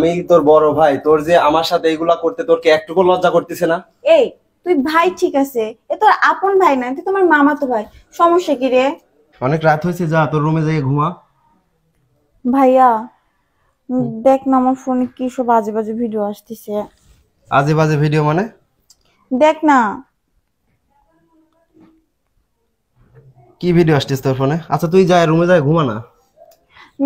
আমি তোর বড় ভাই, তোর যে আমার সাথে এগুলা করতে তোর কি একটুকু লজ্জা করতেছে না? এই তুই ভাই ঠিক আছে, এ তোর আপন ভাই না, তুই তোমার মামাতো ভাই। সমস্যা কি রে? অনেক রাত হয়েছে, যা তোর রুমে যাই ঘুমা। ভাইয়া দেখ না, আমার ফোনে কি সব বাজে বাজে ভিডিও আসতেছে। আজে বাজে ভিডিও মানে? দেখ না। কি ভিডিও আসছিস তোর ফোনে? আচ্ছা তুই যা রুমে যাই ঘুমা না।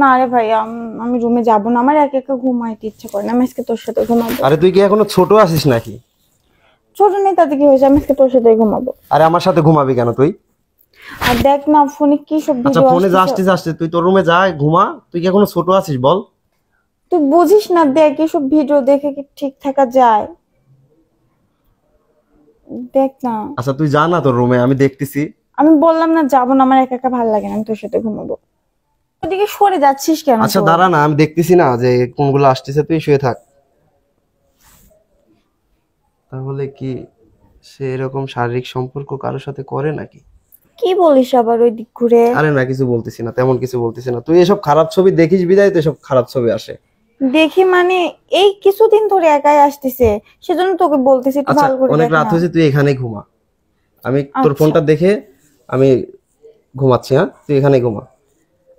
না রে ভাইয়া, আমি রুমে যাব না, আমার একা একা ঘুমাইতে ইচ্ছা করে না, আমি আজকে তোর সাথে ঘুমাবো। আরে তুই কি এখনো ছোট আছিস নাকি? ছোট নেই তাতে কি হয়েছে, আমি আজকে তোর সাথে ঘুমাবো। আরে আমার সাথে ঘুমাবি কেন তুই? আর দেখ না ফোনে কি সব আচ্ছা ভিডিও ফোনে যা আসতেছে। আসছিস তুই তোর রুমে যা ঘুমা। তুই কি এখনো ছোট আছিস বল? তুই বুঝিস না, দেখ এসব ভিডিও দেখে কি ঠিক থাকা যায়? দেখ না। আচ্ছা তুই যা না তোর রুমে, আমি দেখতেছি। আমি বললাম না যাবো না, আমার একা একা ভালো লাগে না, আমি তোর সাথে ঘুমাবো। ওদিকে সরে যাচ্ছিস কেন? আচ্ছা তুই? দাঁড়া না, আমি দেখতেছি না যে কোনগুলো আসতেছে, তুই শুয়ে থাক। তাহলে কি সে এরকম শারীরিক সম্পর্ক কারোর সাথে করে নাকি? কি বলিস আবার ওই দিক ঘুরে? আরে না, কিছু বলতেছি না, তেমন কিছু বলতেছি না। তুই এসব খারাপ ছবি দেখিস বিদায় তো এসব খারাপ ছবি আসে। দেখি মানে এই কিছুদিন ধরে একাই আসতেছে, সেজন্য তোকে বলতেছি একটু আচ্ছা ভালো করে অনেক দেখ রাত না। হয়েছে, তুই এখানেই ঘুমা। আমি তোর আচ্ছা। ফোনটা দেখে আমি ঘুমাচ্ছি। হ্যাঁ তুই এখানে ঘুমা।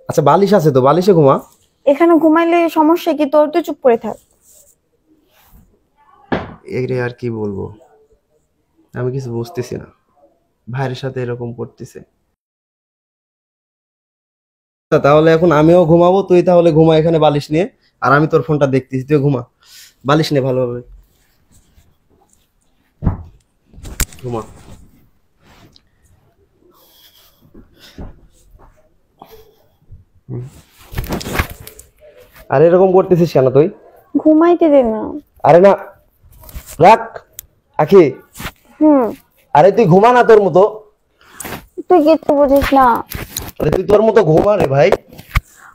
আচ্ছা বালিশ আছে তো, বালিশে ঘুমা। এখানে ঘুমাইলে সমস্যা কি তোর? তুই চুপ করে থাক। এরে আর কি বলবো, আমি কিছু বুঝতেছি না, ভাইয়ের সাথে এরকম করতেছে। তাহলে এখন আমিও ঘুমাবো, তুই তাহলে ঘুমা এখানে বালিশ নিয়ে। আর আমি তোর ফোনটা দেখতেছি, তুই ঘুমা। বালিশ নে ভালোভাবে, ঘুমা। আরে এরকম করতেছিস কেন তুই? ঘুমাইতে দে না। আরে না, রাখ আখি। হুম। আরে তুই ঘুমা না তোর মতো। তুই কিচ্ছু বুঝিস না। আরে তুই তোর মতো ঘুমা রে ভাই।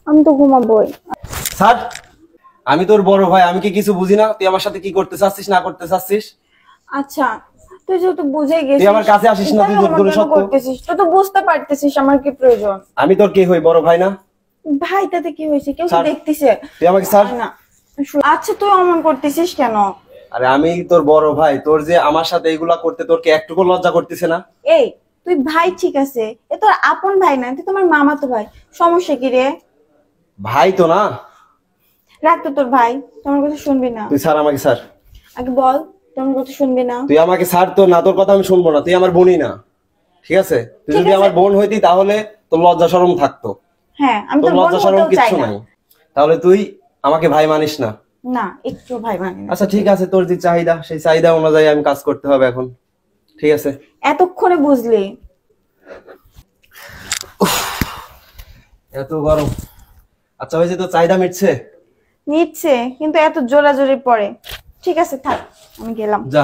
আমি তো ঘুমাবোই। স্যার, আমি তোর বড় ভাই, আমি কি কিছু বুঝি না? তুই আমার সাথে কি করতে চাচ্ছিস না করতে চাচ্ছিস? আচ্ছা তুই যেহেতু বুঝে তুই গেছিস, আমার কাছে আসিস না, তুই জোর করে সত্য করতেছিস, তুই তো বুঝতে পারতেছিস আমার কি প্রয়োজন। আমি তোর কে হই, বড় ভাই না? ভাই তাতে কি হয়েছে? কেউ কি স্যার, দেখতেছে? তুই আমাকে স্যার। না। আচ্ছা তুই অমন করতেছিস কেন? আরে আমি তোর বড় ভাই, তোর যে আমার সাথে এগুলা করতে তোর কি একটুকু লজ্জা করতেছে না? এই তুই ভাই ঠিক আছে, এ তোর আপন ভাই না, তুই তোমার মামাতো ভাই। সমস্যা কি রে? ভাই তো না। রাখ তো তোর ভাই, তোমার কথা শুনবি না। তুই স্যার আমাকে স্যার। আগে বল, তোমার কথা শুনবি না। তুই আমাকে স্যার তো না, তোর কথা আমি শুনবো না, তুই আমার বোনই না। ঠিক আছে? তুই ঠিক যদি আছে। আমার বোন হইতি তাহলে তোর লজ্জা শরম থাকতো। হ্যাঁ আমি তোর তোর বোন লজ্জা শরম হতেও চাই কিচ্ছু না। নাই। তাহলে তুই আমাকে ভাই মানিস না। না, একটু ভাই মানি না। আচ্ছা ঠিক আছে, তোর যে চাহিদা সেই চাহিদা অনুযায়ী আমি কাজ করতে হবে এখন। ঠিক আছে? এতক্ষণে বুঝলি? এত গরম। আচ্ছা হয়েছে, তো চাহিদা মিটছে? নিচ্ছে, কিন্তু এত জোরাজোরি পরে। ঠিক আছে থাক, আমি গেলাম। যা।